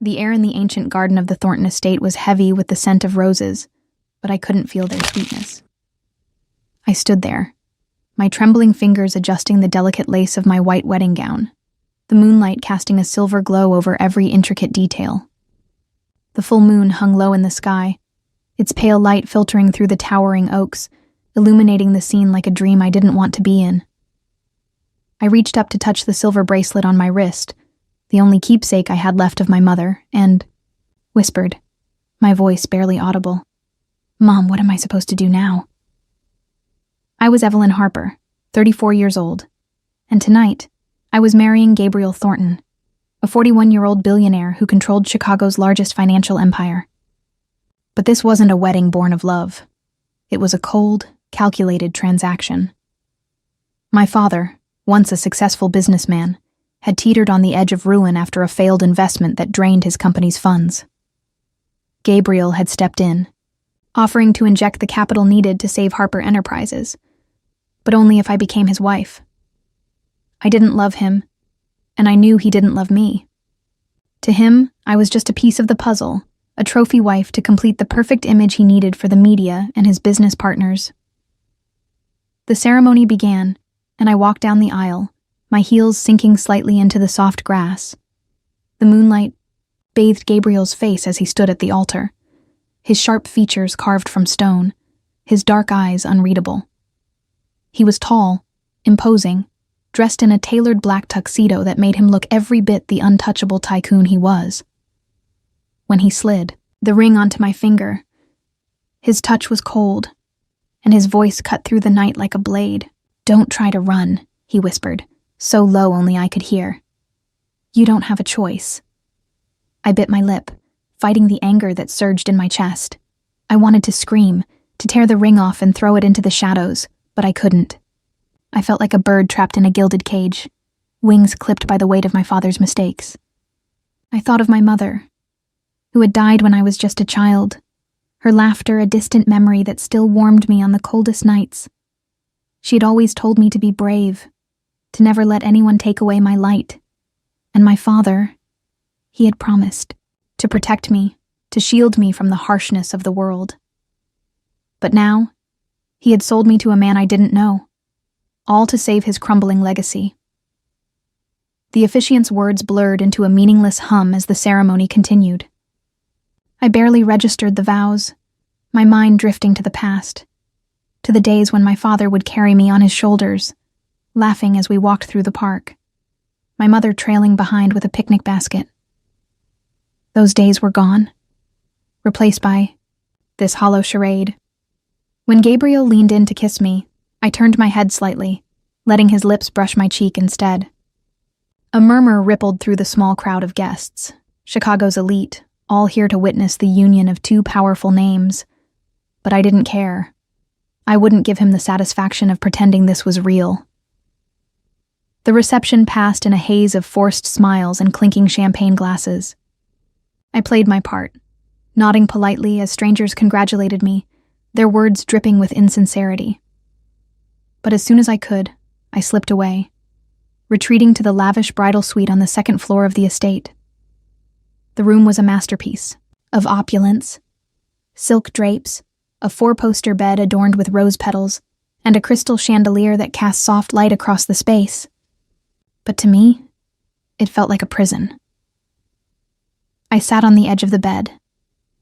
The air in the ancient garden of the Thornton estate was heavy with the scent of roses, but I couldn't feel their sweetness. I stood there, my trembling fingers adjusting the delicate lace of my white wedding gown, the moonlight casting a silver glow over every intricate detail. The full moon hung low in the sky, its pale light filtering through the towering oaks, illuminating the scene like a dream I didn't want to be in. I reached up to touch the silver bracelet on my wrist, the only keepsake I had left of my mother, and whispered, my voice barely audible, "Mom, what am I supposed to do now?" I was Evelyn Harper, 34 years old, and tonight, I was marrying Gabriel Thornton, a 41-year-old billionaire who controlled Chicago's largest financial empire. But this wasn't a wedding born of love. It was a cold, calculated transaction. My father, once a successful businessman, had teetered on the edge of ruin after a failed investment that drained his company's funds. Gabriel had stepped in, offering to inject the capital needed to save Harper Enterprises, but only if I became his wife. I didn't love him, and I knew he didn't love me. To him, I was just a piece of the puzzle, a trophy wife to complete the perfect image he needed for the media and his business partners. The ceremony began, and I walked down the aisle, my heels sinking slightly into the soft grass. The moonlight bathed Gabriel's face as he stood at the altar, his sharp features carved from stone, his dark eyes unreadable. He was tall, imposing, dressed in a tailored black tuxedo that made him look every bit the untouchable tycoon he was. When he slid the ring onto my finger, his touch was cold, and his voice cut through the night like a blade. "Don't try to run," he whispered, so low only I could hear. "You don't have a choice." I bit my lip, fighting the anger that surged in my chest. I wanted to scream, to tear the ring off and throw it into the shadows, but I couldn't. I felt like a bird trapped in a gilded cage, wings clipped by the weight of my father's mistakes. I thought of my mother, who had died when I was just a child, her laughter a distant memory that still warmed me on the coldest nights. She had always told me to be brave, to never let anyone take away my light. And my father, he had promised to protect me, to shield me from the harshness of the world. But now, he had sold me to a man I didn't know, all to save his crumbling legacy. The officiant's words blurred into a meaningless hum as the ceremony continued. I barely registered the vows, my mind drifting to the past, to the days when my father would carry me on his shoulders, laughing as we walked through the park, my mother trailing behind with a picnic basket. Those days were gone, replaced by this hollow charade. When Gabriel leaned in to kiss me, I turned my head slightly, letting his lips brush my cheek instead. A murmur rippled through the small crowd of guests, Chicago's elite, all here to witness the union of two powerful names. But I didn't care. I wouldn't give him the satisfaction of pretending this was real. The reception passed in a haze of forced smiles and clinking champagne glasses. I played my part, nodding politely as strangers congratulated me, their words dripping with insincerity. But as soon as I could, I slipped away, retreating to the lavish bridal suite on the second floor of the estate. The room was a masterpiece of opulence, silk drapes, a four-poster bed adorned with rose petals, and a crystal chandelier that cast soft light across the space. But to me, it felt like a prison. I sat on the edge of the bed,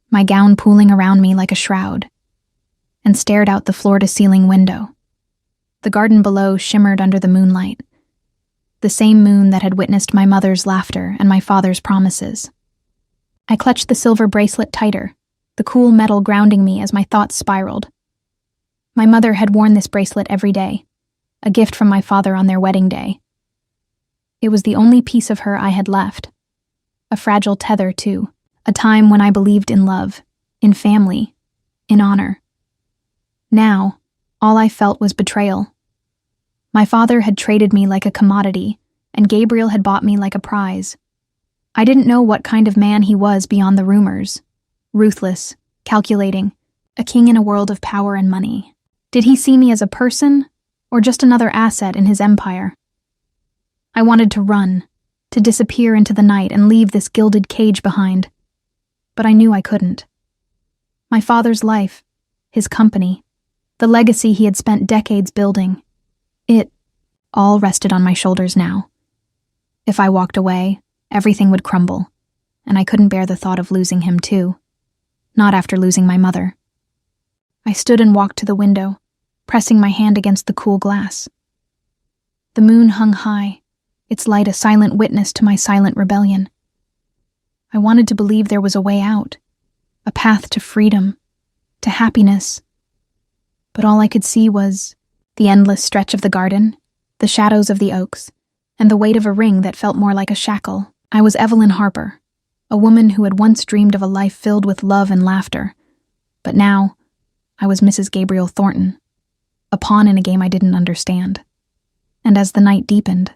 my gown pooling around me like a shroud, and stared out the floor-to-ceiling window. The garden below shimmered under the moonlight, the same moon that had witnessed my mother's laughter and my father's promises. I clutched the silver bracelet tighter, the cool metal grounding me as my thoughts spiraled. My mother had worn this bracelet every day, a gift from my father on their wedding day. It was the only piece of her I had left. A fragile tether, too, a time when I believed in love, in family, in honor. Now, all I felt was betrayal. My father had traded me like a commodity, and Gabriel had bought me like a prize. I didn't know what kind of man he was beyond the rumors. Ruthless, calculating, a king in a world of power and money. Did he see me as a person, or just another asset in his empire? I wanted to run, to disappear into the night and leave this gilded cage behind. But I knew I couldn't. My father's life, his company, the legacy he had spent decades building, it all rested on my shoulders now. If I walked away, everything would crumble, and I couldn't bear the thought of losing him too. Not after losing my mother. I stood and walked to the window, pressing my hand against the cool glass. The moon hung high, its light a silent witness to my silent rebellion. I wanted to believe there was a way out, a path to freedom, to happiness. But all I could see was the endless stretch of the garden, the shadows of the oaks, and the weight of a ring that felt more like a shackle. I was Evelyn Harper, a woman who had once dreamed of a life filled with love and laughter. But now, I was Mrs. Gabriel Thornton, a pawn in a game I didn't understand. And as the night deepened,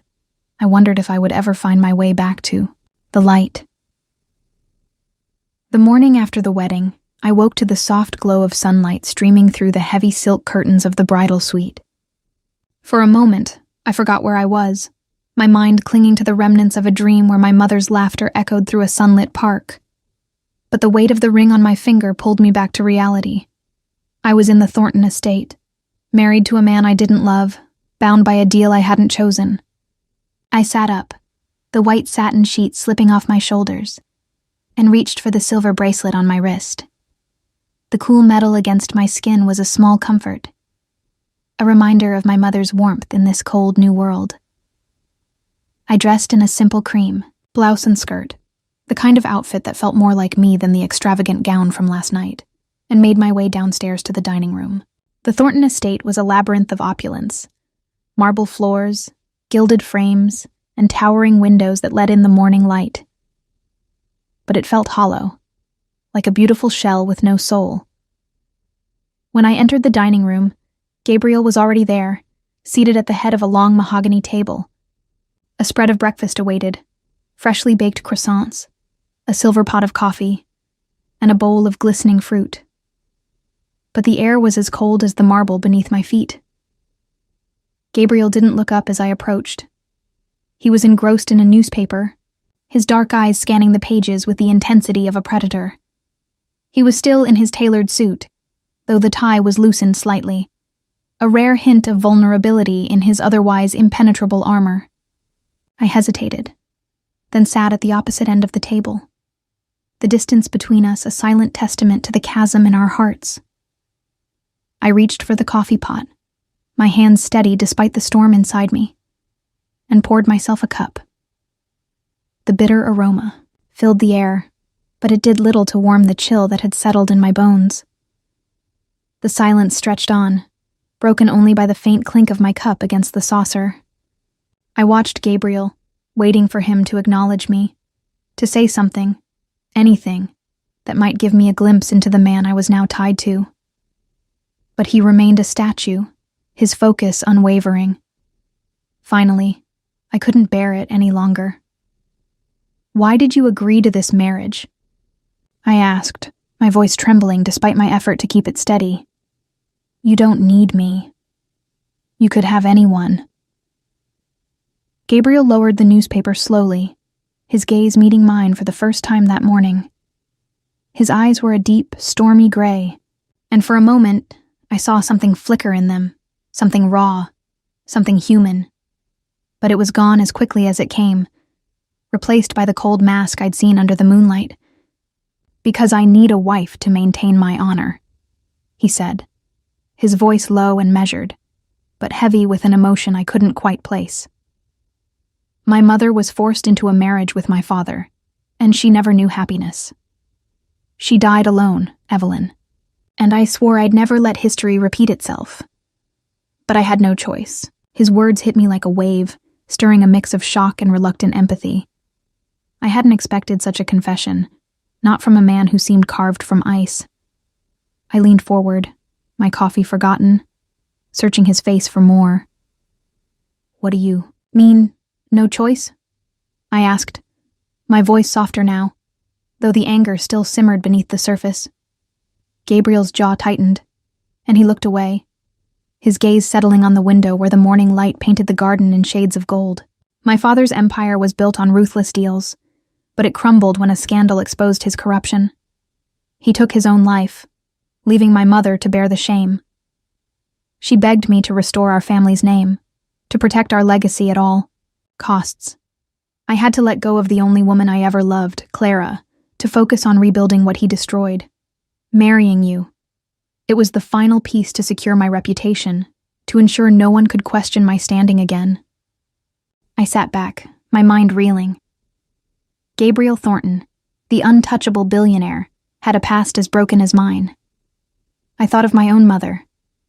I wondered if I would ever find my way back to the light. The morning after the wedding, I woke to the soft glow of sunlight streaming through the heavy silk curtains of the bridal suite. For a moment, I forgot where I was, my mind clinging to the remnants of a dream where my mother's laughter echoed through a sunlit park. But the weight of the ring on my finger pulled me back to reality. I was in the Thornton estate, married to a man I didn't love, bound by a deal I hadn't chosen. I sat up, the white satin sheet slipping off my shoulders, and reached for the silver bracelet on my wrist. The cool metal against my skin was a small comfort, a reminder of my mother's warmth in this cold new world. I dressed in a simple cream, blouse and skirt, the kind of outfit that felt more like me than the extravagant gown from last night, and made my way downstairs to the dining room. The Thornton estate was a labyrinth of opulence. Marble floors, gilded frames, and towering windows that let in the morning light. But it felt hollow, like a beautiful shell with no soul. When I entered the dining room, Gabriel was already there, seated at the head of a long mahogany table. A spread of breakfast awaited, freshly baked croissants, a silver pot of coffee, and a bowl of glistening fruit. But the air was as cold as the marble beneath my feet. Gabriel didn't look up as I approached. He was engrossed in a newspaper, his dark eyes scanning the pages with the intensity of a predator. He was still in his tailored suit, though the tie was loosened slightly, a rare hint of vulnerability in his otherwise impenetrable armor. I hesitated, then sat at the opposite end of the table, the distance between us a silent testament to the chasm in our hearts. I reached for the coffee pot, my hands steady despite the storm inside me, and poured myself a cup. The bitter aroma filled the air, but it did little to warm the chill that had settled in my bones. The silence stretched on, broken only by the faint clink of my cup against the saucer. I watched Gabriel, waiting for him to acknowledge me, to say something, anything, that might give me a glimpse into the man I was now tied to. But he remained a statue, his focus unwavering. Finally, I couldn't bear it any longer. "Why did you agree to this marriage?" I asked, my voice trembling despite my effort to keep it steady. "You don't need me. You could have anyone." Gabriel lowered the newspaper slowly, his gaze meeting mine for the first time that morning. His eyes were a deep, stormy gray, and for a moment, I saw something flicker in them, something raw, something human. But it was gone as quickly as it came, replaced by the cold mask I'd seen under the moonlight. "Because I need a wife to maintain my honor," he said, his voice low and measured, but heavy with an emotion I couldn't quite place. "My mother was forced into a marriage with my father, and she never knew happiness. She died alone, Evelyn, and I swore I'd never let history repeat itself. But I had no choice." His words hit me like a wave, stirring a mix of shock and reluctant empathy. I hadn't expected such a confession, not from a man who seemed carved from ice. I leaned forward, my coffee forgotten, searching his face for more. "What do you mean, no choice?" I asked, my voice softer now, though the anger still simmered beneath the surface. Gabriel's jaw tightened, and he looked away, his gaze settling on the window where the morning light painted the garden in shades of gold. My father's empire was built on ruthless deals, but it crumbled when a scandal exposed his corruption. He took his own life, leaving my mother to bear the shame. She begged me to restore our family's name, to protect our legacy at all costs. I had to let go of the only woman I ever loved, Clara, to focus on rebuilding what he destroyed. Marrying you. It was the final piece to secure my reputation, to ensure no one could question my standing again. I sat back, my mind reeling. Gabriel Thornton, the untouchable billionaire, had a past as broken as mine. I thought of my own mother,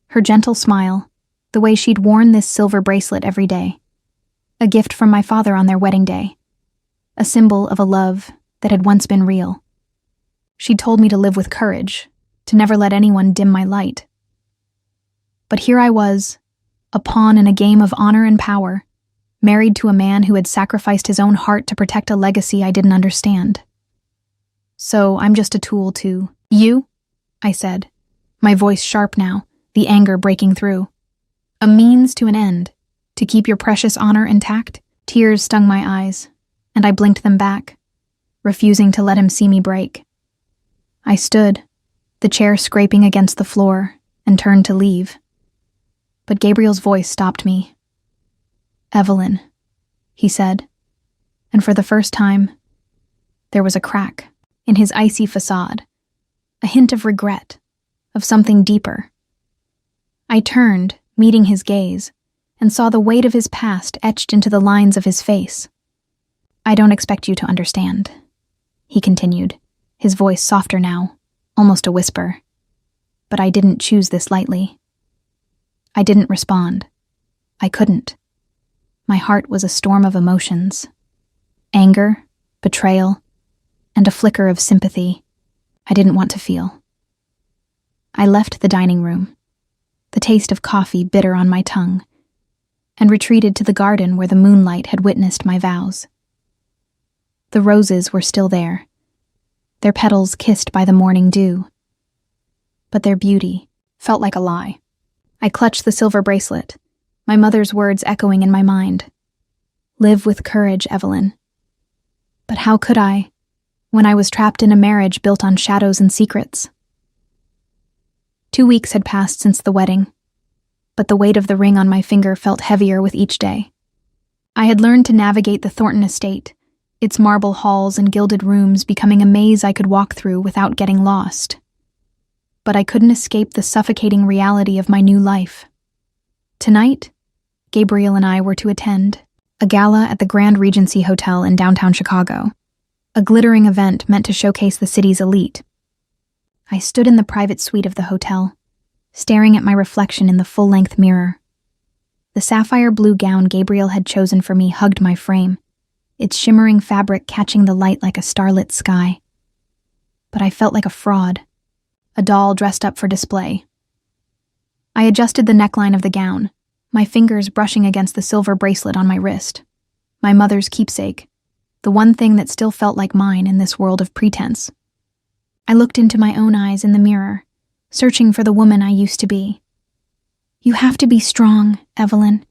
her gentle smile, the way she'd worn this silver bracelet every day. A gift from my father on their wedding day. A symbol of a love that had once been real. She'd told me to live with courage, to never let anyone dim my light. But here I was, a pawn in a game of honor and power, married to a man who had sacrificed his own heart to protect a legacy I didn't understand. So I'm just a tool to you, I said, my voice sharp now, the anger breaking through. A means to an end, to keep your precious honor intact. Tears stung my eyes, and I blinked them back, refusing to let him see me break. I stood, the chair scraping against the floor, and turned to leave. But Gabriel's voice stopped me. "Evelyn," he said, and for the first time, there was a crack in his icy facade, a hint of regret, of something deeper. I turned, meeting his gaze, and saw the weight of his past etched into the lines of his face. "I don't expect you to understand," he continued, his voice softer now, almost a whisper. "But I didn't choose this lightly." I didn't respond. I couldn't. My heart was a storm of emotions. Anger, betrayal, and a flicker of sympathy I didn't want to feel. I left the dining room, the taste of coffee bitter on my tongue, and retreated to the garden where the moonlight had witnessed my vows. The roses were still there, their petals kissed by the morning dew. But their beauty felt like a lie. I clutched the silver bracelet, my mother's words echoing in my mind. "Live with courage, Evelyn." But how could I, when I was trapped in a marriage built on shadows and secrets? 2 weeks had passed since the wedding, but the weight of the ring on my finger felt heavier with each day. I had learned to navigate the Thornton estate, its marble halls and gilded rooms becoming a maze I could walk through without getting lost. But I couldn't escape the suffocating reality of my new life. Tonight, Gabriel and I were to attend a gala at the Grand Regency Hotel in downtown Chicago, a glittering event meant to showcase the city's elite. I stood in the private suite of the hotel, staring at my reflection in the full-length mirror. The sapphire blue gown Gabriel had chosen for me hugged my frame, its shimmering fabric catching the light like a starlit sky. But I felt like a fraud, a doll dressed up for display. I adjusted the neckline of the gown, my fingers brushing against the silver bracelet on my wrist. My mother's keepsake, the one thing that still felt like mine in this world of pretense. I looked into my own eyes in the mirror, searching for the woman I used to be. "You have to be strong, Evelyn,"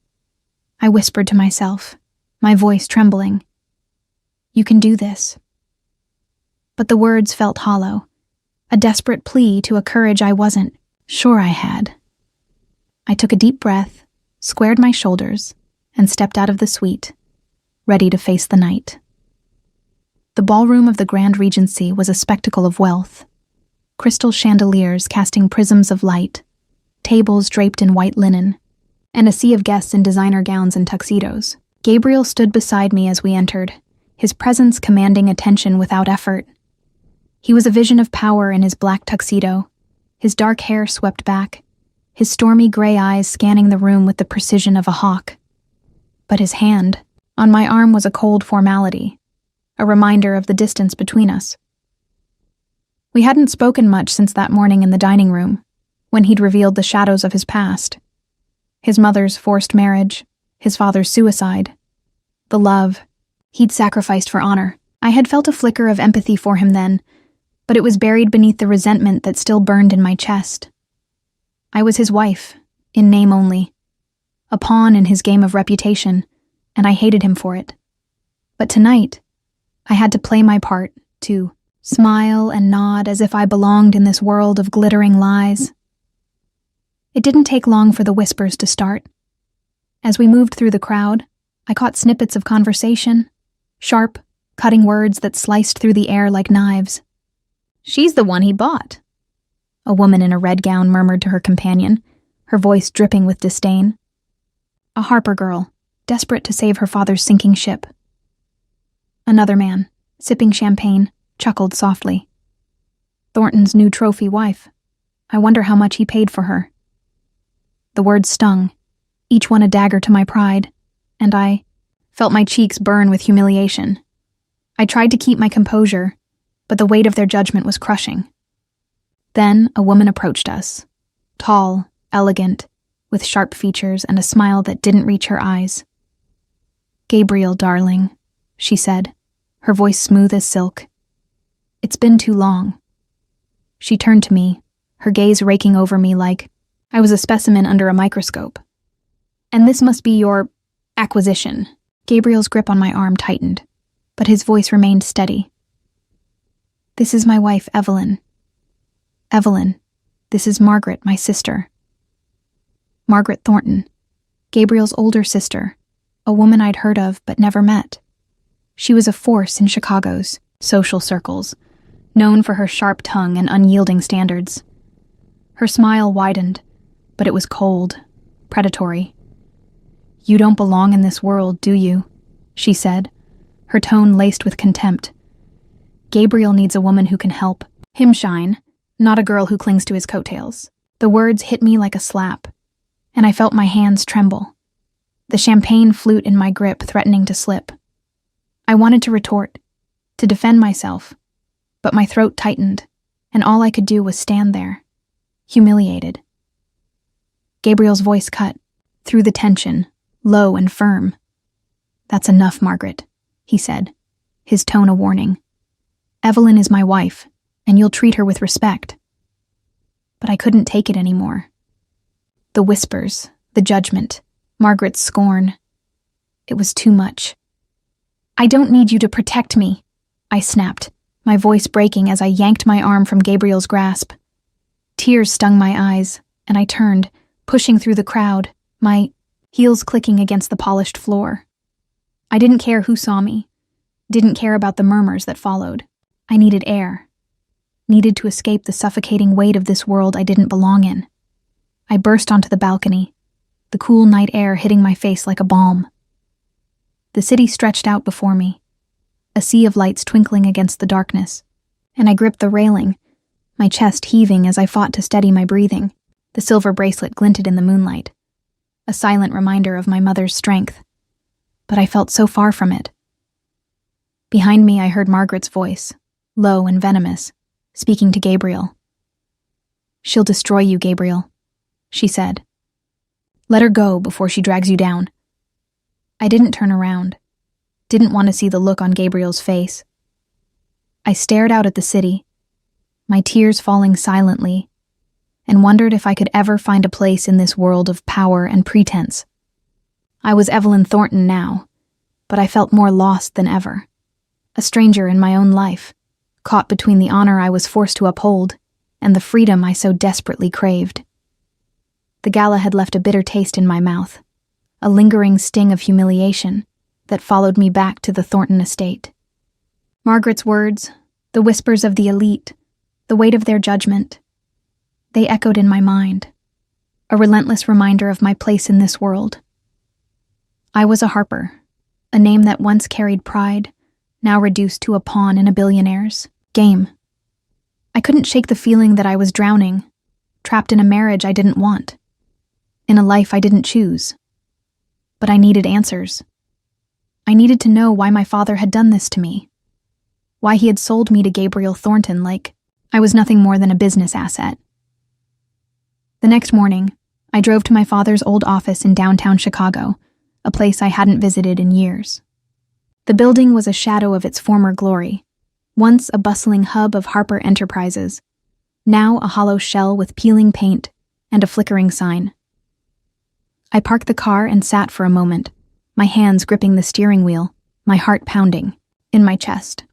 I whispered to myself, my voice trembling. "You can do this." But the words felt hollow, a desperate plea to a courage I wasn't sure I had. I took a deep breath, squared my shoulders, and stepped out of the suite, ready to face the night. The ballroom of the Grand Regency was a spectacle of wealth. Crystal chandeliers casting prisms of light, tables draped in white linen, and a sea of guests in designer gowns and tuxedos. Gabriel stood beside me as we entered, his presence commanding attention without effort. He was a vision of power in his black tuxedo, his dark hair swept back, his stormy gray eyes scanning the room with the precision of a hawk. But his hand on my arm was a cold formality, a reminder of the distance between us. We hadn't spoken much since that morning in the dining room, when he'd revealed the shadows of his past. His mother's forced marriage, his father's suicide, the love he'd sacrificed for honor. I had felt a flicker of empathy for him then, but it was buried beneath the resentment that still burned in my chest. I was his wife, in name only, a pawn in his game of reputation, and I hated him for it. But tonight, I had to play my part, to smile and nod as if I belonged in this world of glittering lies. It didn't take long for the whispers to start. As we moved through the crowd, I caught snippets of conversation, sharp, cutting words that sliced through the air like knives. "She's the one he bought," a woman in a red gown murmured to her companion, her voice dripping with disdain. A Harper girl, desperate to save her father's sinking ship. Another man, sipping champagne, chuckled softly. "Thornton's new trophy wife. I wonder how much he paid for her." The words stung, each one a dagger to my pride, and I felt my cheeks burn with humiliation. I tried to keep my composure, but the weight of their judgment was crushing. Then a woman approached us, tall, elegant, with sharp features and a smile that didn't reach her eyes. "Gabriel, darling," she said, her voice smooth as silk. "It's been too long." She turned to me, her gaze raking over me like I was a specimen under a microscope. "And this must be your acquisition." Gabriel's grip on my arm tightened, but his voice remained steady. "This is my wife, Evelyn. Evelyn, this is Margaret, my sister." Margaret Thornton, Gabriel's older sister, a woman I'd heard of but never met. She was a force in Chicago's social circles, known for her sharp tongue and unyielding standards. Her smile widened, but it was cold, predatory. "You don't belong in this world, do you?" she said, her tone laced with contempt. "Gabriel needs a woman who can help him shine, not a girl who clings to his coattails." The words hit me like a slap, and I felt my hands tremble, the champagne flute in my grip threatening to slip. I wanted to retort, to defend myself, but my throat tightened, and all I could do was stand there, humiliated. Gabriel's voice cut, through the tension, low and firm. "That's enough, Margaret," he said, his tone a warning. "Evelyn is my wife, and you'll treat her with respect." But I couldn't take it anymore. The whispers, the judgment, Margaret's scorn. It was too much. "I don't need you to protect me," I snapped, my voice breaking as I yanked my arm from Gabriel's grasp. Tears stung my eyes, and I turned, pushing through the crowd, my heels clicking against the polished floor. I didn't care who saw me, didn't care about the murmurs that followed. I needed air, needed to escape the suffocating weight of this world I didn't belong in. I burst onto the balcony, the cool night air hitting my face like a balm. The city stretched out before me, a sea of lights twinkling against the darkness, and I gripped the railing, my chest heaving as I fought to steady my breathing. The silver bracelet glinted in the moonlight, a silent reminder of my mother's strength, but I felt so far from it. Behind me I heard Margaret's voice, low and venomous, speaking to Gabriel. "She'll destroy you, Gabriel," she said. "Let her go before she drags you down." I didn't turn around, didn't want to see the look on Gabriel's face. I stared out at the city, my tears falling silently, and wondered if I could ever find a place in this world of power and pretense. I was Evelyn Thornton now, but I felt more lost than ever, a stranger in my own life, caught between the honor I was forced to uphold and the freedom I so desperately craved. The gala had left a bitter taste in my mouth, a lingering sting of humiliation that followed me back to the Thornton estate. Margaret's words, the whispers of the elite, the weight of their judgment, they echoed in my mind, a relentless reminder of my place in this world. I was a Harper, a name that once carried pride, now reduced to a pawn in a billionaire's game. I couldn't shake the feeling that I was drowning, trapped in a marriage I didn't want, in a life I didn't choose. But I needed answers. I needed to know why my father had done this to me, why he had sold me to Gabriel Thornton like I was nothing more than a business asset. The next morning, I drove to my father's old office in downtown Chicago, a place I hadn't visited in years. The building was a shadow of its former glory, once a bustling hub of Harper Enterprises, now a hollow shell with peeling paint and a flickering sign. I parked the car and sat for a moment, my hands gripping the steering wheel, my heart pounding, in my chest.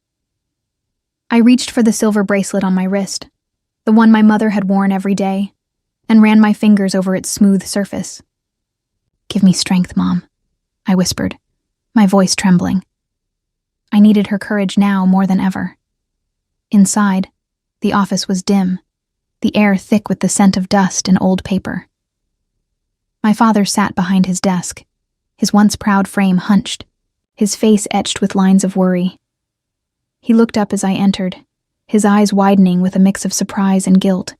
I reached for the silver bracelet on my wrist, the one my mother had worn every day, and ran my fingers over its smooth surface. "Give me strength, Mom," I whispered, my voice trembling. I needed her courage now more than ever. Inside, the office was dim, the air thick with the scent of dust and old paper. My father sat behind his desk, his once proud frame hunched, his face etched with lines of worry. He looked up as I entered, his eyes widening with a mix of surprise and guilt.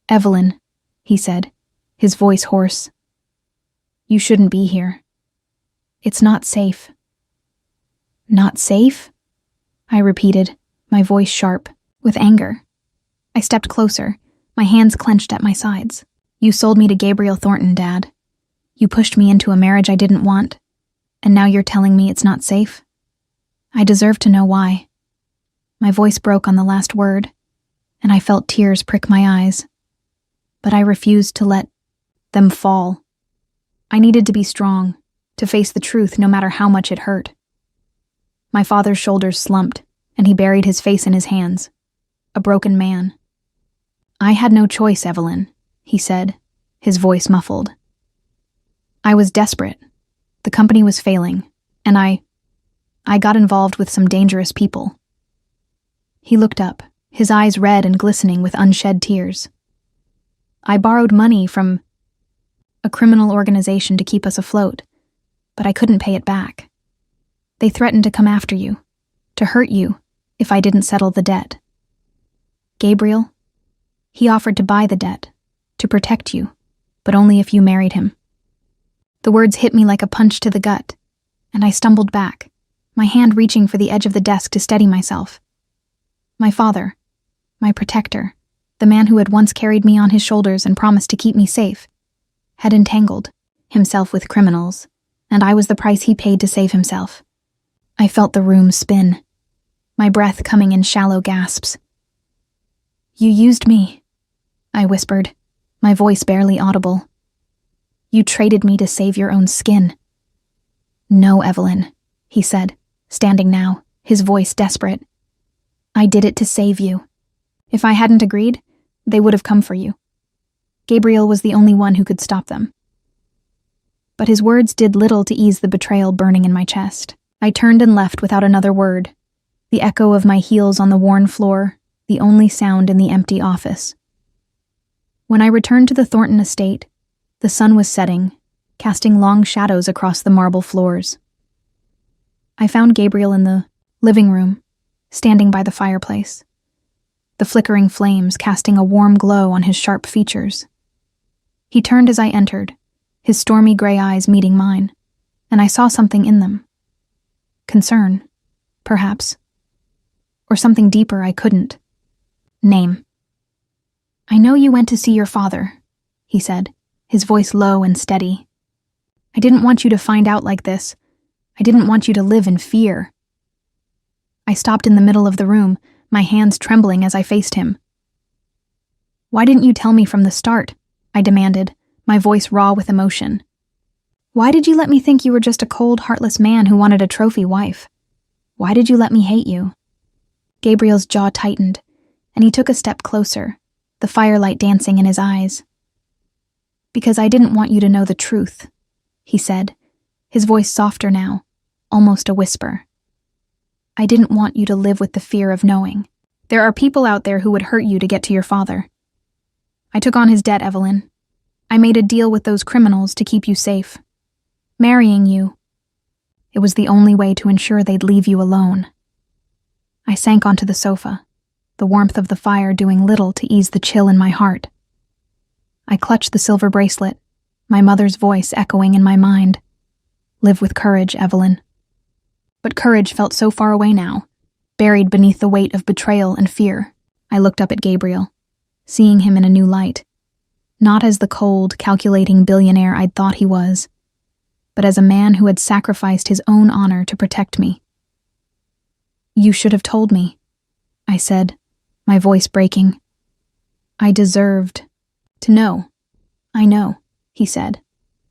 "Evelyn," he said, his voice hoarse. "You shouldn't be here. It's not safe." "Not safe?" I repeated, my voice sharp, with anger. I stepped closer, my hands clenched at my sides. "You sold me to Gabriel Thornton, Dad. You pushed me into a marriage I didn't want, and now you're telling me it's not safe? I deserve to know why." My voice broke on the last word, and I felt tears prick my eyes. But I refused to let them fall. I needed to be strong, to face the truth no matter how much it hurt. My father's shoulders slumped, and he buried his face in his hands. A broken man. "I had no choice, Evelyn," he said, his voice muffled. "I was desperate. The company was failing, and I got involved with some dangerous people." He looked up, his eyes red and glistening with unshed tears. "I borrowed money from a criminal organization to keep us afloat, but I couldn't pay it back. They threatened to come after you, to hurt you, if I didn't settle the debt. Gabriel, he offered to buy the debt, to protect you, but only if you married him." The words hit me like a punch to the gut, and I stumbled back, my hand reaching for the edge of the desk to steady myself. My father, my protector, the man who had once carried me on his shoulders and promised to keep me safe, had entangled himself with criminals, and I was the price he paid to save himself. I felt the room spin, my breath coming in shallow gasps. "You used me," I whispered, my voice barely audible. "You traded me to save your own skin." "No, Evelyn," he said, standing now, his voice desperate. "I did it to save you. If I hadn't agreed, they would have come for you. Gabriel was the only one who could stop them." But his words did little to ease the betrayal burning in my chest. I turned and left without another word, the echo of my heels on the worn floor, the only sound in the empty office. When I returned to the Thornton estate, the sun was setting, casting long shadows across the marble floors. I found Gabriel in the living room, standing by the fireplace, the flickering flames casting a warm glow on his sharp features. He turned as I entered, his stormy gray eyes meeting mine, and I saw something in them. Concern, perhaps, or something deeper I couldn't name. "I know you went to see your father," he said, his voice low and steady. "I didn't want you to find out like this. I didn't want you to live in fear." I stopped in the middle of the room, my hands trembling as I faced him. "Why didn't you tell me from the start?" I demanded, my voice raw with emotion. "Why did you let me think you were just a cold, heartless man who wanted a trophy wife? Why did you let me hate you?" Gabriel's jaw tightened, and he took a step closer, the firelight dancing in his eyes. "Because I didn't want you to know the truth," he said, his voice softer now, almost a whisper. "I didn't want you to live with the fear of knowing. There are people out there who would hurt you to get to your father. I took on his debt, Evelyn. I made a deal with those criminals to keep you safe. Marrying you, it was the only way to ensure they'd leave you alone." I sank onto the sofa, the warmth of the fire doing little to ease the chill in my heart. I clutched the silver bracelet, my mother's voice echoing in my mind. "Live with courage, Evelyn." But courage felt so far away now, buried beneath the weight of betrayal and fear. I looked up at Gabriel, seeing him in a new light, not as the cold, calculating billionaire I'd thought he was, but as a man who had sacrificed his own honor to protect me. "You should have told me," I said, my voice breaking. "I deserved to know." "I know," he said,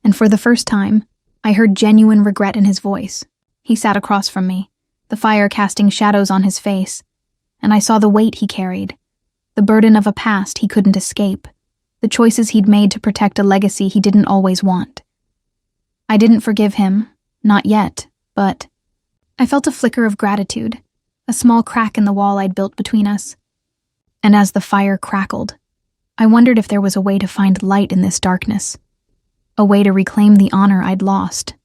and for the first time, I heard genuine regret in his voice. He sat across from me, the fire casting shadows on his face, and I saw the weight he carried, the burden of a past he couldn't escape, the choices he'd made to protect a legacy he didn't always want. I didn't forgive him, not yet, but I felt a flicker of gratitude, a small crack in the wall I'd built between us. And as the fire crackled, I wondered if there was a way to find light in this darkness, a way to reclaim the honor I'd lost.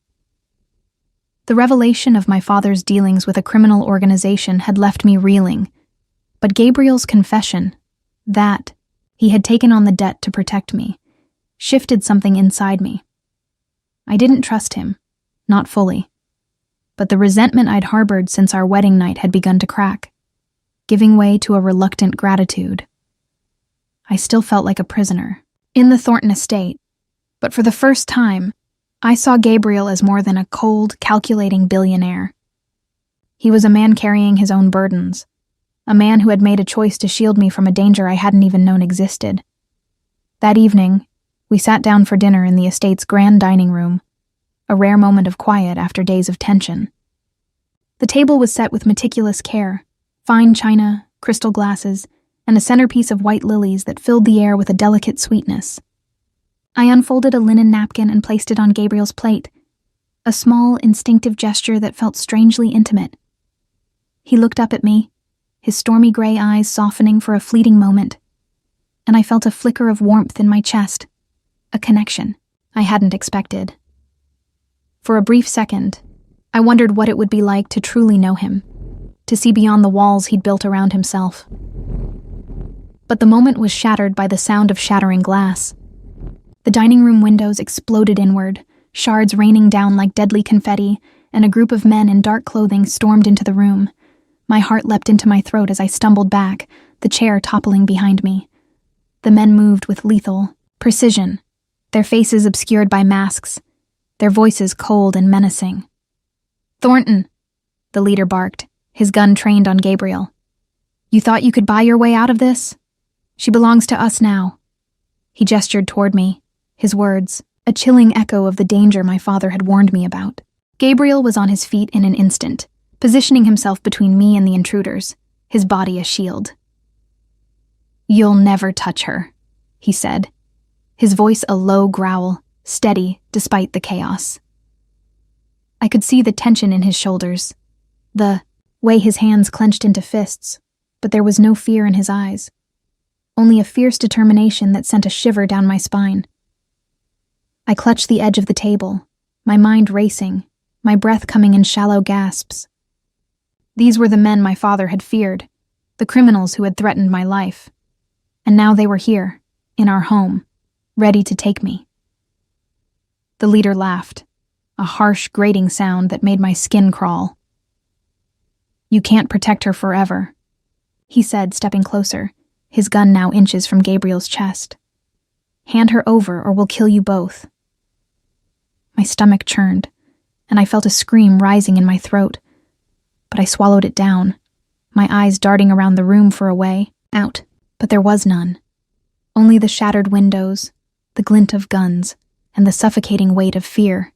The revelation of my father's dealings with a criminal organization had left me reeling, but Gabriel's confession, that he had taken on the debt to protect me, shifted something inside me. I didn't trust him, not fully, but the resentment I'd harbored since our wedding night had begun to crack, giving way to a reluctant gratitude. I still felt like a prisoner in the Thornton estate, but for the first time, I saw Gabriel as more than a cold, calculating billionaire. He was a man carrying his own burdens, a man who had made a choice to shield me from a danger I hadn't even known existed. That evening, we sat down for dinner in the estate's grand dining room, a rare moment of quiet after days of tension. The table was set with meticulous care, fine china, crystal glasses, and a centerpiece of white lilies that filled the air with a delicate sweetness. I unfolded a linen napkin and placed it on Gabriel's plate, a small, instinctive gesture that felt strangely intimate. He looked up at me, his stormy gray eyes softening for a fleeting moment, and I felt a flicker of warmth in my chest, a connection I hadn't expected. For a brief second, I wondered what it would be like to truly know him, to see beyond the walls he'd built around himself. But the moment was shattered by the sound of shattering glass. The dining room windows exploded inward, shards raining down like deadly confetti, and a group of men in dark clothing stormed into the room. My heart leapt into my throat as I stumbled back, the chair toppling behind me. The men moved with lethal precision, their faces obscured by masks, their voices cold and menacing. "Thornton," the leader barked, his gun trained on Gabriel. "You thought you could buy your way out of this? She belongs to us now." He gestured toward me, his words, a chilling echo of the danger my father had warned me about. Gabriel was on his feet in an instant, positioning himself between me and the intruders, his body a shield. "You'll never touch her," he said, his voice a low growl, steady despite the chaos. I could see the tension in his shoulders, the way his hands clenched into fists, but there was no fear in his eyes, only a fierce determination that sent a shiver down my spine. I clutched the edge of the table, my mind racing, my breath coming in shallow gasps. These were the men my father had feared, the criminals who had threatened my life. And now they were here, in our home, ready to take me. The leader laughed, a harsh, grating sound that made my skin crawl. "You can't protect her forever," he said, stepping closer, his gun now inches from Gabriel's chest. "Hand her over or we'll kill you both." My stomach churned, and I felt a scream rising in my throat, but I swallowed it down, my eyes darting around the room for a way out, but there was none. Only the shattered windows, the glint of guns, and the suffocating weight of fear.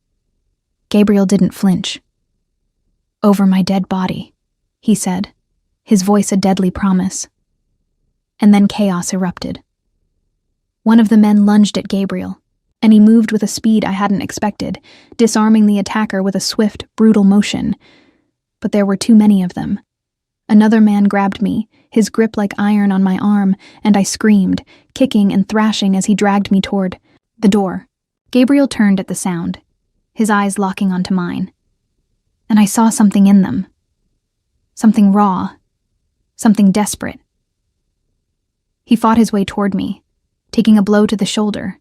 Gabriel didn't flinch. "Over my dead body," he said, his voice a deadly promise. And then chaos erupted. One of the men lunged at Gabriel, and he moved with a speed I hadn't expected, disarming the attacker with a swift, brutal motion. But there were too many of them. Another man grabbed me, his grip like iron on my arm, and I screamed, kicking and thrashing as he dragged me toward the door. Gabriel turned at the sound, his eyes locking onto mine. And I saw something in them. Something raw. Something desperate. He fought his way toward me, taking a blow to the shoulder,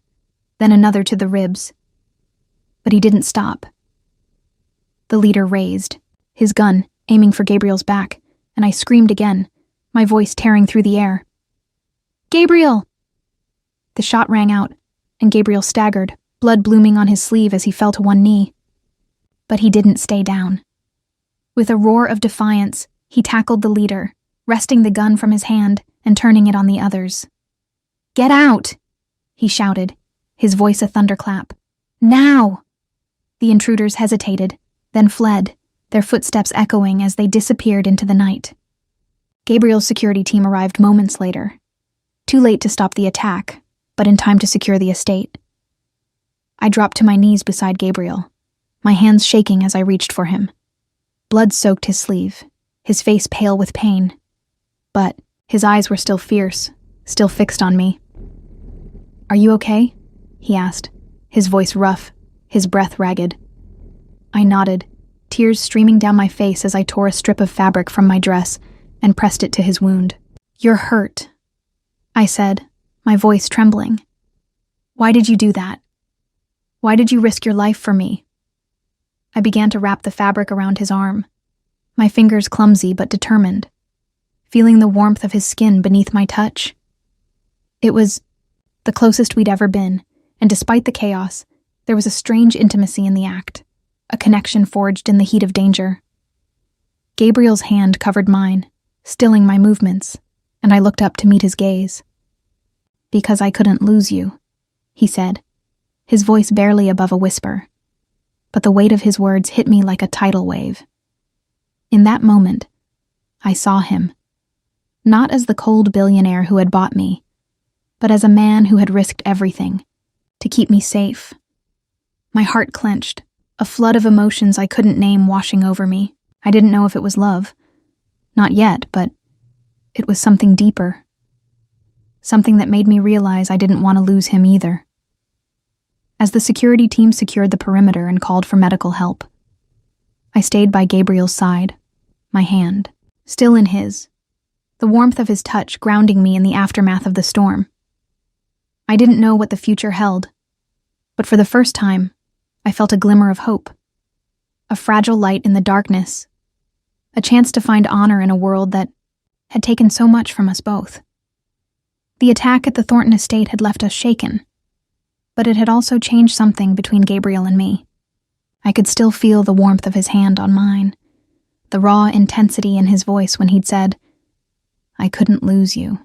then another to the ribs. But he didn't stop. The leader raised, his gun aiming for Gabriel's back, and I screamed again, my voice tearing through the air. "Gabriel!" The shot rang out, and Gabriel staggered, blood blooming on his sleeve as he fell to one knee. But he didn't stay down. With a roar of defiance, he tackled the leader, wresting the gun from his hand and turning it on the others. "Get out!" he shouted, his voice a thunderclap. "Now!" The intruders hesitated, then fled, their footsteps echoing as they disappeared into the night. Gabriel's security team arrived moments later, too late to stop the attack, but in time to secure the estate. I dropped to my knees beside Gabriel, my hands shaking as I reached for him. Blood soaked his sleeve, his face pale with pain, but his eyes were still fierce, still fixed on me. "Are you okay?" he asked, his voice rough, his breath ragged. I nodded, tears streaming down my face as I tore a strip of fabric from my dress and pressed it to his wound. "You're hurt," I said, my voice trembling. "Why did you do that? Why did you risk your life for me?" I began to wrap the fabric around his arm, my fingers clumsy but determined, feeling the warmth of his skin beneath my touch. It was the closest we'd ever been, and despite the chaos, there was a strange intimacy in the act, a connection forged in the heat of danger. Gabriel's hand covered mine, stilling my movements, and I looked up to meet his gaze. "Because I couldn't lose you," he said, his voice barely above a whisper, but the weight of his words hit me like a tidal wave. In that moment, I saw him, not as the cold billionaire who had bought me, but as a man who had risked everything to keep me safe. My heart clenched, a flood of emotions I couldn't name washing over me. I didn't know if it was love. Not yet, but it was something deeper. Something that made me realize I didn't want to lose him either. As the security team secured the perimeter and called for medical help, I stayed by Gabriel's side, my hand still in his, the warmth of his touch grounding me in the aftermath of the storm. I didn't know what the future held, but for the first time, I felt a glimmer of hope, a fragile light in the darkness, a chance to find honor in a world that had taken so much from us both. The attack at the Thornton estate had left us shaken, but it had also changed something between Gabriel and me. I could still feel the warmth of his hand on mine, the raw intensity in his voice when he'd said, "I couldn't lose you."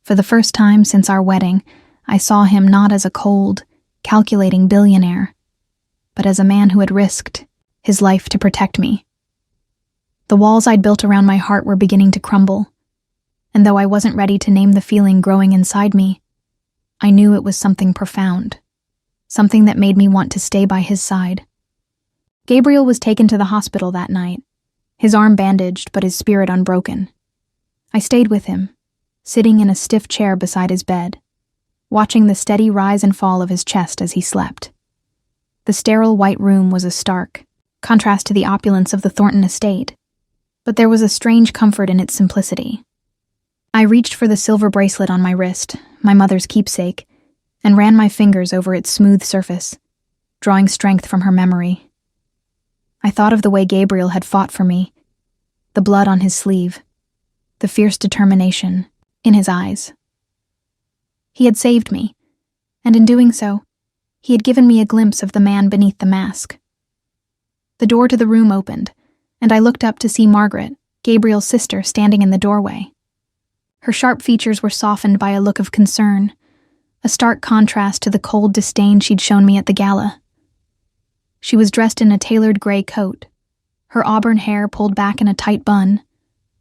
For the first time since our wedding, I saw him not as a cold, calculating billionaire, but as a man who had risked his life to protect me. The walls I'd built around my heart were beginning to crumble, and though I wasn't ready to name the feeling growing inside me, I knew it was something profound, something that made me want to stay by his side. Gabriel was taken to the hospital that night, his arm bandaged but his spirit unbroken. I stayed with him, sitting in a stiff chair beside his bed, watching the steady rise and fall of his chest as he slept. The sterile white room was a stark contrast to the opulence of the Thornton estate, but there was a strange comfort in its simplicity. I reached for the silver bracelet on my wrist, my mother's keepsake, and ran my fingers over its smooth surface, drawing strength from her memory. I thought of the way Gabriel had fought for me, the blood on his sleeve, the fierce determination in his eyes. He had saved me, and in doing so, he had given me a glimpse of the man beneath the mask. The door to the room opened, and I looked up to see Margaret, Gabriel's sister, standing in the doorway. Her sharp features were softened by a look of concern, a stark contrast to the cold disdain she'd shown me at the gala. She was dressed in a tailored gray coat, her auburn hair pulled back in a tight bun,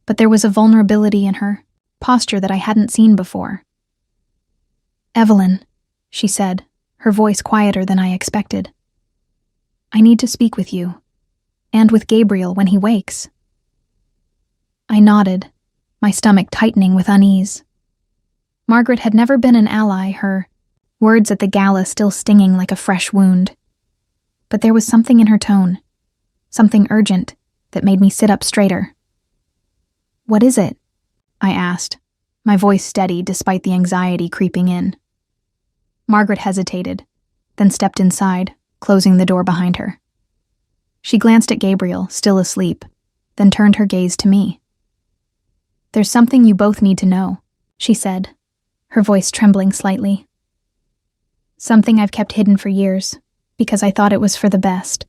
but there was a vulnerability in her posture that I hadn't seen before. "Evelyn," she said, her voice quieter than I expected. "I need to speak with you, and with Gabriel when he wakes." I nodded, my stomach tightening with unease. Margaret had never been an ally, her words at the gala still stinging like a fresh wound. But there was something in her tone, something urgent, that made me sit up straighter. "What is it?" I asked, my voice steady despite the anxiety creeping in. Margaret hesitated, then stepped inside, closing the door behind her. She glanced at Gabriel, still asleep, then turned her gaze to me. "There's something you both need to know," she said, her voice trembling slightly. "Something I've kept hidden for years, because I thought it was for the best.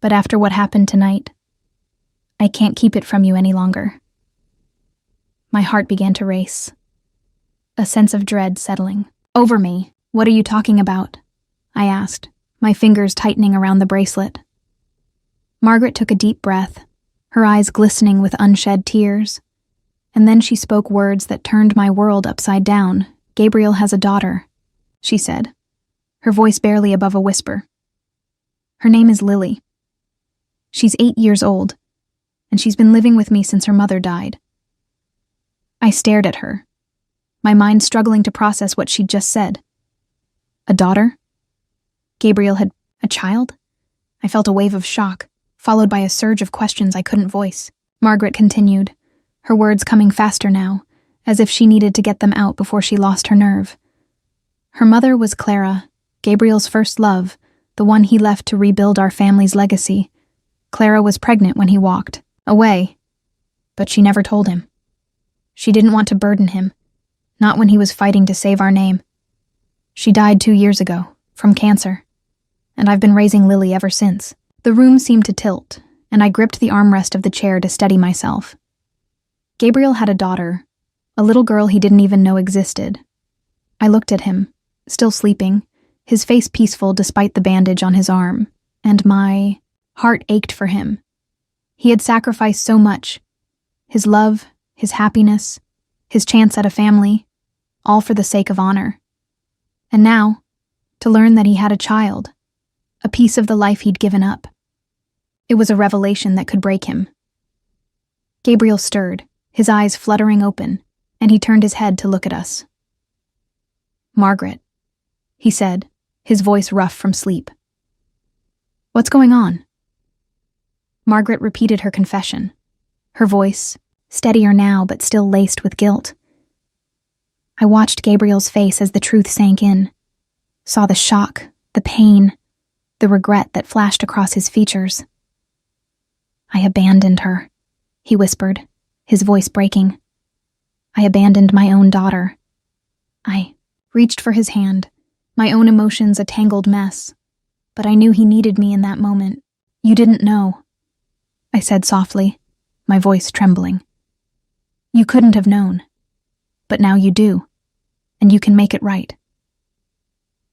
But after what happened tonight, I can't keep it from you any longer." My heart began to race, a sense of dread settling over me. "What are you talking about?" I asked, my fingers tightening around the bracelet. Margaret took a deep breath, her eyes glistening with unshed tears, and then she spoke words that turned my world upside down. "Gabriel has a daughter," she said, her voice barely above a whisper. "Her name is Lily. She's 8 years old, and she's been living with me since her mother died." I stared at her, my mind struggling to process what she'd just said. A daughter? Gabriel had a child? I felt a wave of shock, followed by a surge of questions I couldn't voice. Margaret continued, her words coming faster now, as if she needed to get them out before she lost her nerve. Her mother was Clara, Gabriel's first love, the one he left to rebuild our family's legacy. Clara was pregnant when he walked away, but she never told him. She didn't want to burden him, not when he was fighting to save our name. She died 2 years ago, from cancer, and I've been raising Lily ever since. The room seemed to tilt, and I gripped the armrest of the chair to steady myself. Gabriel had a daughter, a little girl he didn't even know existed. I looked at him, still sleeping, his face peaceful despite the bandage on his arm, and my heart ached for him. He had sacrificed so much, his love, his happiness, his chance at a family, all for the sake of honor. And now, to learn that he had a child, a piece of the life he'd given up. It was a revelation that could break him. Gabriel stirred, his eyes fluttering open, and he turned his head to look at us. "Margaret," he said, his voice rough from sleep. "What's going on?" Margaret repeated her confession, her voice, steadier now but still laced with guilt. I watched Gabriel's face as the truth sank in, saw the shock, the pain, the regret that flashed across his features. "I abandoned her," he whispered, his voice breaking. "I abandoned my own daughter." I reached for his hand, my own emotions a tangled mess, but I knew he needed me in that moment. "You didn't know," I said softly, my voice trembling. "You couldn't have known, but now you do, and you can make it right."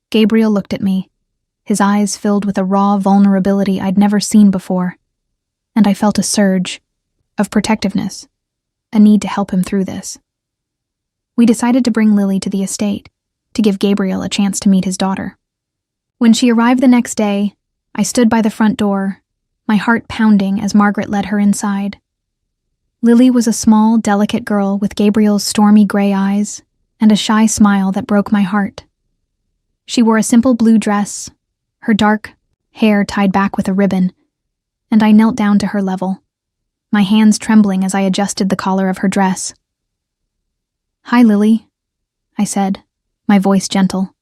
Gabriel looked at me, his eyes filled with a raw vulnerability I'd never seen before, and I felt a surge of protectiveness, a need to help him through this. We decided to bring Lily to the estate, to give Gabriel a chance to meet his daughter. When she arrived the next day, I stood by the front door, my heart pounding as Margaret led her inside. Lily was a small, delicate girl with Gabriel's stormy gray eyes and a shy smile that broke my heart. She wore a simple blue dress, her dark hair tied back with a ribbon, and I knelt down to her level, my hands trembling as I adjusted the collar of her dress. "Hi, Lily," I said, my voice gentle.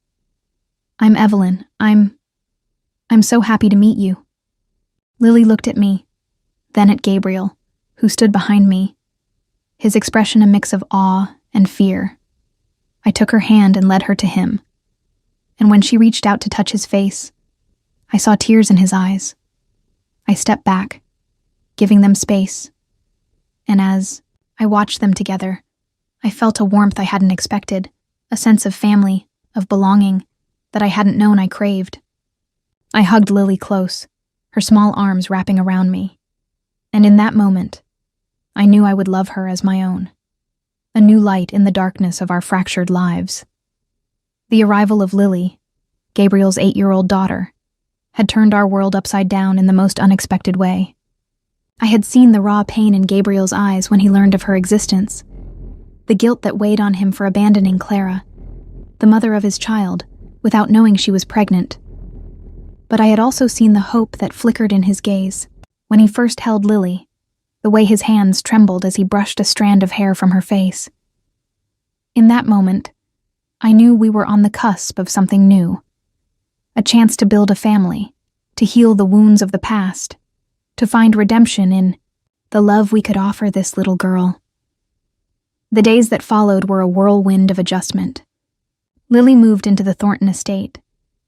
"I'm Evelyn. I'm so happy to meet you." Lily looked at me, then at Gabriel, who stood behind me, his expression a mix of awe and fear. I took her hand and led her to him, and when she reached out to touch his face, I saw tears in his eyes. I stepped back, giving them space, and as I watched them together, I felt a warmth I hadn't expected, a sense of family, of belonging, that I hadn't known I craved. I hugged Lily close, her small arms wrapping around me, and in that moment, I knew I would love her as my own, a new light in the darkness of our fractured lives. The arrival of Lily, Gabriel's 8-year-old daughter, had turned our world upside down in the most unexpected way. I had seen the raw pain in Gabriel's eyes when he learned of her existence, the guilt that weighed on him for abandoning Clara, the mother of his child, without knowing she was pregnant. But I had also seen the hope that flickered in his gaze when he first held Lily, the way his hands trembled as he brushed a strand of hair from her face. In that moment, I knew we were on the cusp of something new, a chance to build a family, to heal the wounds of the past, to find redemption in the love we could offer this little girl. The days that followed were a whirlwind of adjustment. Lily moved into the Thornton estate,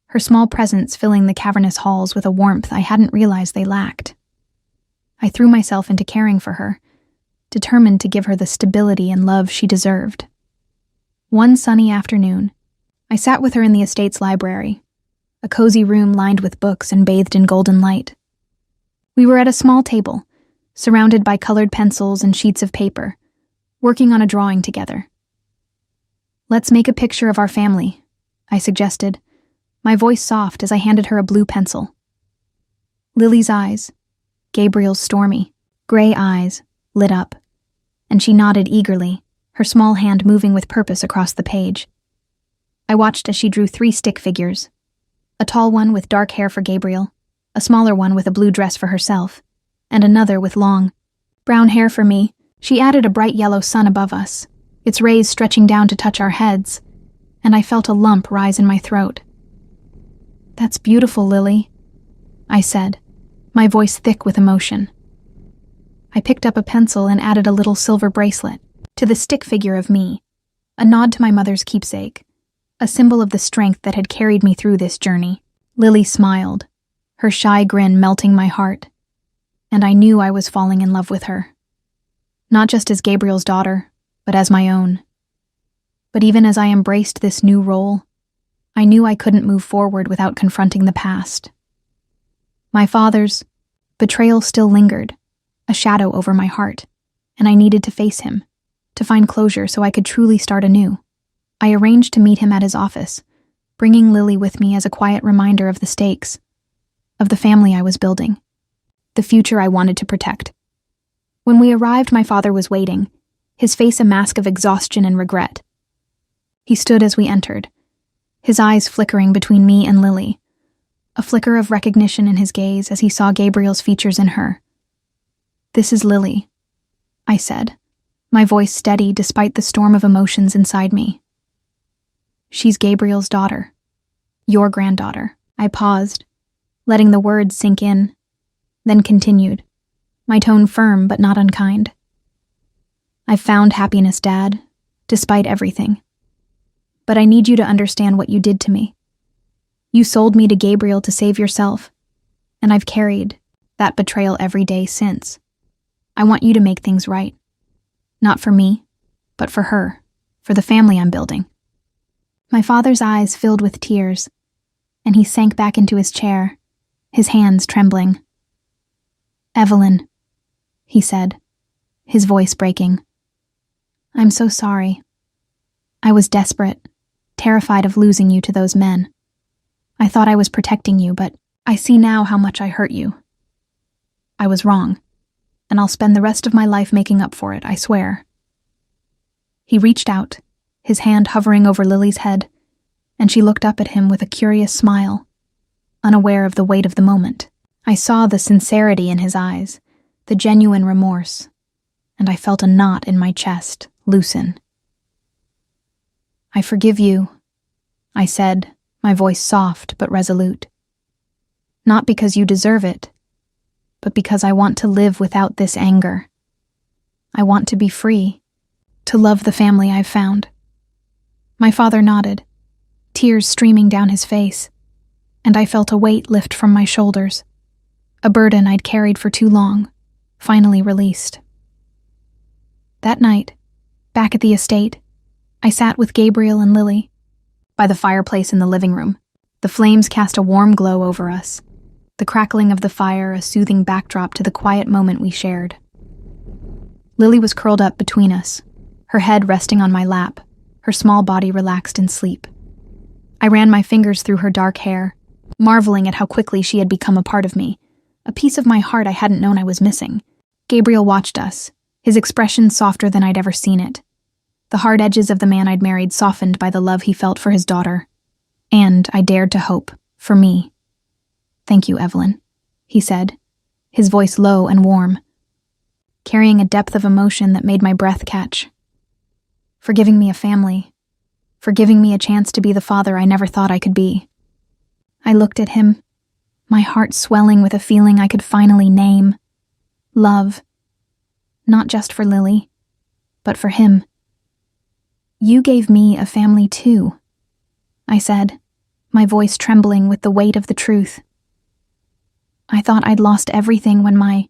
her small presence filling the cavernous halls with a warmth I hadn't realized they lacked. I threw myself into caring for her, determined to give her the stability and love she deserved. One sunny afternoon, I sat with her in the estate's library, a cozy room lined with books and bathed in golden light. We were at a small table, surrounded by colored pencils and sheets of paper, working on a drawing together. "Let's make a picture of our family," I suggested, my voice soft as I handed her a blue pencil. Lily's eyes, Gabriel's stormy, gray eyes, lit up, and she nodded eagerly, her small hand moving with purpose across the page. I watched as she drew 3 stick figures, a tall one with dark hair for Gabriel, a smaller one with a blue dress for herself, and another with long, brown hair for me. She added a bright yellow sun above us, its rays stretching down to touch our heads, and I felt a lump rise in my throat. "That's beautiful, Lily," I said, my voice thick with emotion. I picked up a pencil and added a little silver bracelet to the stick figure of me, a nod to my mother's keepsake, a symbol of the strength that had carried me through this journey. Lily smiled, her shy grin melting my heart, and I knew I was falling in love with her. Not just as Gabriel's daughter, but as my own. But even as I embraced this new role, I knew I couldn't move forward without confronting the past. My father's betrayal still lingered, a shadow over my heart, and I needed to face him, to find closure so I could truly start anew. I arranged to meet him at his office, bringing Lily with me as a quiet reminder of the stakes, of the family I was building, the future I wanted to protect. When we arrived, my father was waiting, his face a mask of exhaustion and regret. He stood as we entered, his eyes flickering between me and Lily, a flicker of recognition in his gaze as he saw Gabriel's features in her. "This is Lily," I said, my voice steady despite the storm of emotions inside me. "She's Gabriel's daughter, your granddaughter." I paused, letting the words sink in, then continued, my tone firm but not unkind. "I've found happiness, Dad, despite everything. But I need you to understand what you did to me. You sold me to Gabriel to save yourself, and I've carried that betrayal every day since. I want you to make things right. Not for me, but for her, for the family I'm building." My father's eyes filled with tears, and he sank back into his chair, his hands trembling. "Evelyn," he said, his voice breaking. "I'm so sorry. I was desperate, terrified of losing you to those men. I thought I was protecting you, but I see now how much I hurt you. I was wrong, and I'll spend the rest of my life making up for it, I swear." He reached out, his hand hovering over Lily's head, and she looked up at him with a curious smile, unaware of the weight of the moment. I saw the sincerity in his eyes, the genuine remorse, and I felt a knot in my chest loosen. "I forgive you," I said, my voice soft but resolute. "Not because you deserve it, but because I want to live without this anger. I want to be free, to love the family I've found." My father nodded, tears streaming down his face, and I felt a weight lift from my shoulders, a burden I'd carried for too long, finally released. That night, back at the estate, I sat with Gabriel and Lily, by the fireplace in the living room. The flames cast a warm glow over us, the crackling of the fire a soothing backdrop to the quiet moment we shared. Lily was curled up between us, her head resting on my lap, her small body relaxed in sleep. I ran my fingers through her dark hair, marveling at how quickly she had become a part of me, a piece of my heart I hadn't known I was missing. Gabriel watched us, his expression softer than I'd ever seen it. The hard edges of the man I'd married softened by the love he felt for his daughter. And I dared to hope, for me. "Thank you, Evelyn," he said, his voice low and warm, carrying a depth of emotion that made my breath catch. "For giving me a family, for giving me a chance to be the father I never thought I could be." I looked at him, my heart swelling with a feeling I could finally name. Love. Not just for Lily, but for him. "You gave me a family too," I said, my voice trembling with the weight of the truth. "I thought I'd lost everything when my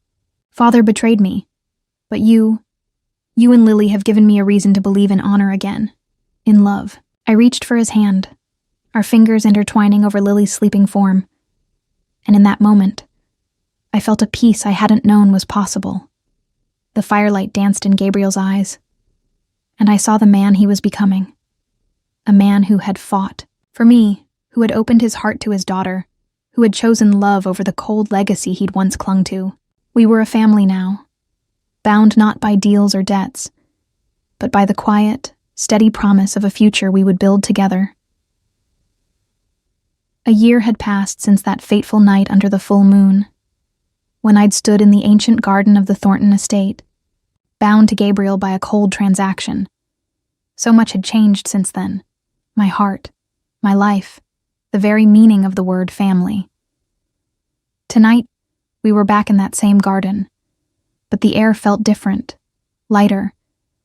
father betrayed me, but you and Lily have given me a reason to believe in honor again, in love." I reached for his hand, our fingers intertwining over Lily's sleeping form. And in that moment, I felt a peace I hadn't known was possible. The firelight danced in Gabriel's eyes, and I saw the man he was becoming. A man who had fought for me, who had opened his heart to his daughter, who had chosen love over the cold legacy he'd once clung to. We were a family now, bound not by deals or debts, but by the quiet, steady promise of a future we would build together. A year had passed since that fateful night under the full moon, when I'd stood in the ancient garden of the Thornton estate, bound to Gabriel by a cold transaction. So much had changed since then. My heart, my life, the very meaning of the word family. Tonight, we were back in that same garden, but the air felt different, lighter,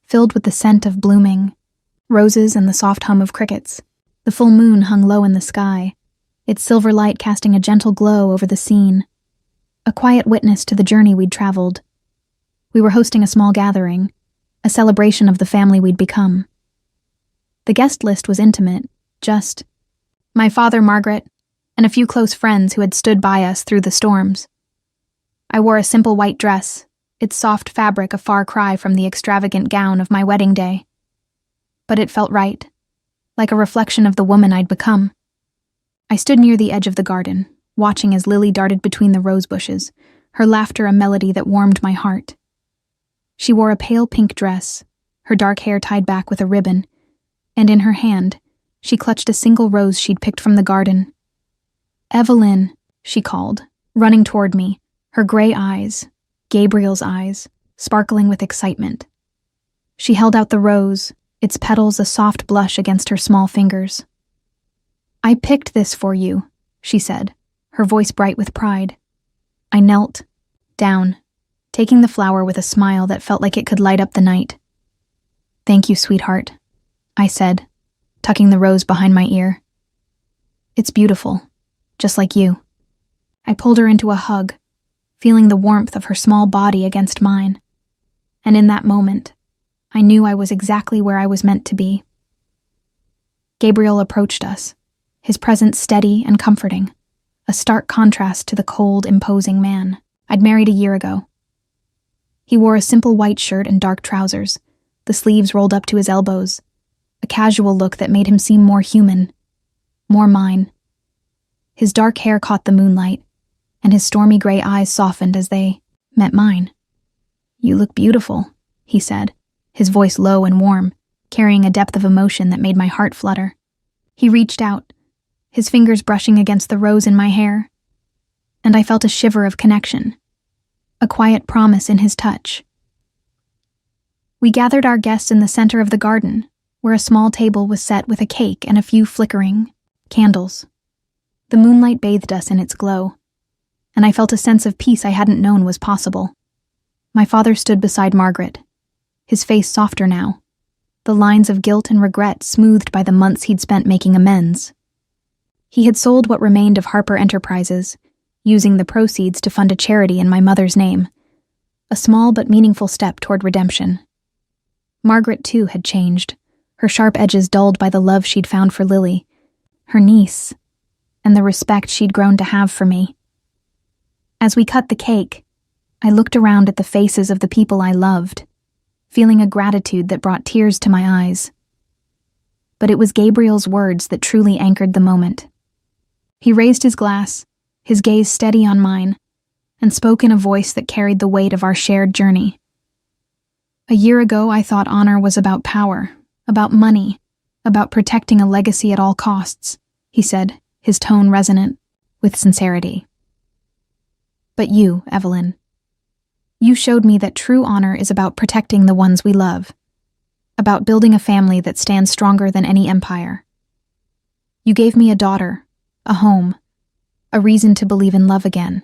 filled with the scent of blooming roses and the soft hum of crickets. The full moon hung low in the sky, its silver light casting a gentle glow over the scene, a quiet witness to the journey we'd traveled. We were hosting a small gathering, a celebration of the family we'd become. The guest list was intimate, just my father, Margaret, and a few close friends who had stood by us through the storms. I wore a simple white dress, its soft fabric a far cry from the extravagant gown of my wedding day. But it felt right, like a reflection of the woman I'd become. I stood near the edge of the garden, watching as Lily darted between the rose bushes, her laughter a melody that warmed my heart. She wore a pale pink dress, her dark hair tied back with a ribbon, and in her hand, she clutched a single rose she'd picked from the garden. "Evelyn," she called, running toward me, her gray eyes, Gabriel's eyes, sparkling with excitement. She held out the rose, its petals a soft blush against her small fingers. "I picked this for you," she said, her voice bright with pride. I knelt down, taking the flower with a smile that felt like it could light up the night. "Thank you, sweetheart," I said, tucking the rose behind my ear. "It's beautiful, just like you." I pulled her into a hug, feeling the warmth of her small body against mine. And in that moment, I knew I was exactly where I was meant to be. Gabriel approached us, his presence steady and comforting, a stark contrast to the cold, imposing man I'd married a year ago. He wore a simple white shirt and dark trousers, the sleeves rolled up to his elbows, a casual look that made him seem more human, more mine. His dark hair caught the moonlight, and his stormy gray eyes softened as they met mine. "You look beautiful," he said, his voice low and warm, carrying a depth of emotion that made my heart flutter. He reached out, his fingers brushing against the rose in my hair, and I felt a shiver of connection, a quiet promise in his touch. We gathered our guests in the center of the garden, where a small table was set with a cake and a few flickering candles. The moonlight bathed us in its glow, and I felt a sense of peace I hadn't known was possible. My father stood beside Margaret, his face softer now, the lines of guilt and regret smoothed by the months he'd spent making amends. He had sold what remained of Harper Enterprises, using the proceeds to fund a charity in my mother's name, a small but meaningful step toward redemption. Margaret, too, had changed, her sharp edges dulled by the love she'd found for Lily, her niece, and the respect she'd grown to have for me. As we cut the cake, I looked around at the faces of the people I loved, feeling a gratitude that brought tears to my eyes. But it was Gabriel's words that truly anchored the moment. He raised his glass, his gaze steady on mine, and spoke in a voice that carried the weight of our shared journey. "A year ago, I thought honor was about power, about money, about protecting a legacy at all costs," he said, his tone resonant with sincerity. "But you, Evelyn, you showed me that true honor is about protecting the ones we love, about building a family that stands stronger than any empire. You gave me a daughter, a home, a reason to believe in love again.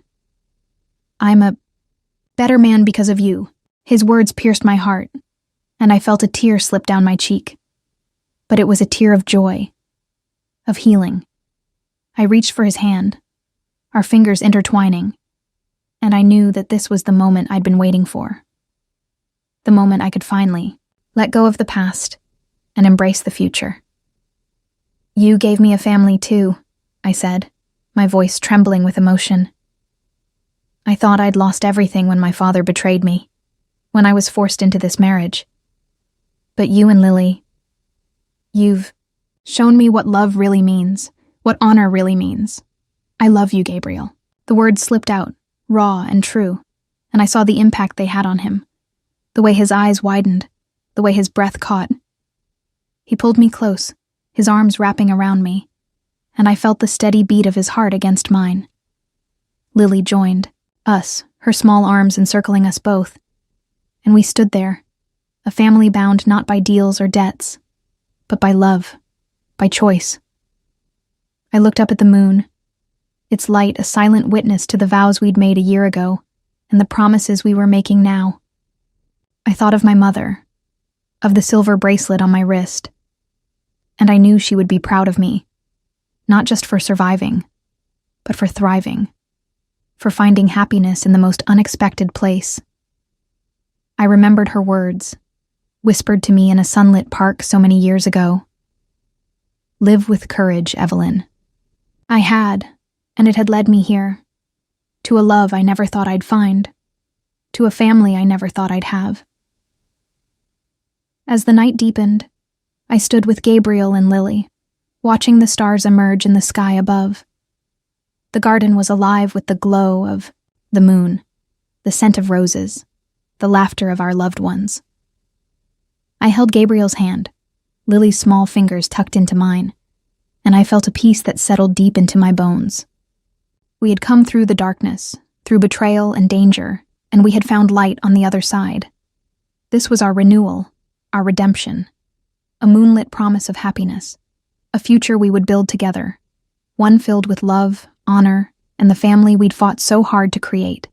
I'm a better man because of you." His words pierced my heart, and I felt a tear slip down my cheek. But it was a tear of joy, of healing. I reached for his hand, our fingers intertwining, and I knew that this was the moment I'd been waiting for. The moment I could finally let go of the past and embrace the future. You gave me a family too, I said, my voice trembling with emotion. I thought I'd lost everything when my father betrayed me, when I was forced into this marriage. But you and Lily, you've shown me what love really means, what honor really means. I love you, Gabriel. The words slipped out, raw and true, and I saw the impact they had on him. The way his eyes widened, the way his breath caught. He pulled me close, his arms wrapping around me, and I felt the steady beat of his heart against mine. Lily joined, us, her small arms encircling us both, and we stood there, a family bound not by deals or debts, but by love, by choice. I looked up at the moon, its light a silent witness to the vows we'd made a year ago and the promises we were making now. I thought of my mother, of the silver bracelet on my wrist, and I knew she would be proud of me, not just for surviving, but for thriving, for finding happiness in the most unexpected place. I remembered her words, whispered to me in a sunlit park so many years ago. Live with courage, Evelyn. I had, and it had led me here, to a love I never thought I'd find, to a family I never thought I'd have. As the night deepened, I stood with Gabriel and Lily, watching the stars emerge in the sky above. The garden was alive with the glow of the moon, the scent of roses, the laughter of our loved ones. I held Gabriel's hand, Lily's small fingers tucked into mine, and I felt a peace that settled deep into my bones. We had come through the darkness, through betrayal and danger, and we had found light on the other side. This was our renewal, our redemption, a moonlit promise of happiness, a future we would build together, one filled with love, honor, and the family we'd fought so hard to create.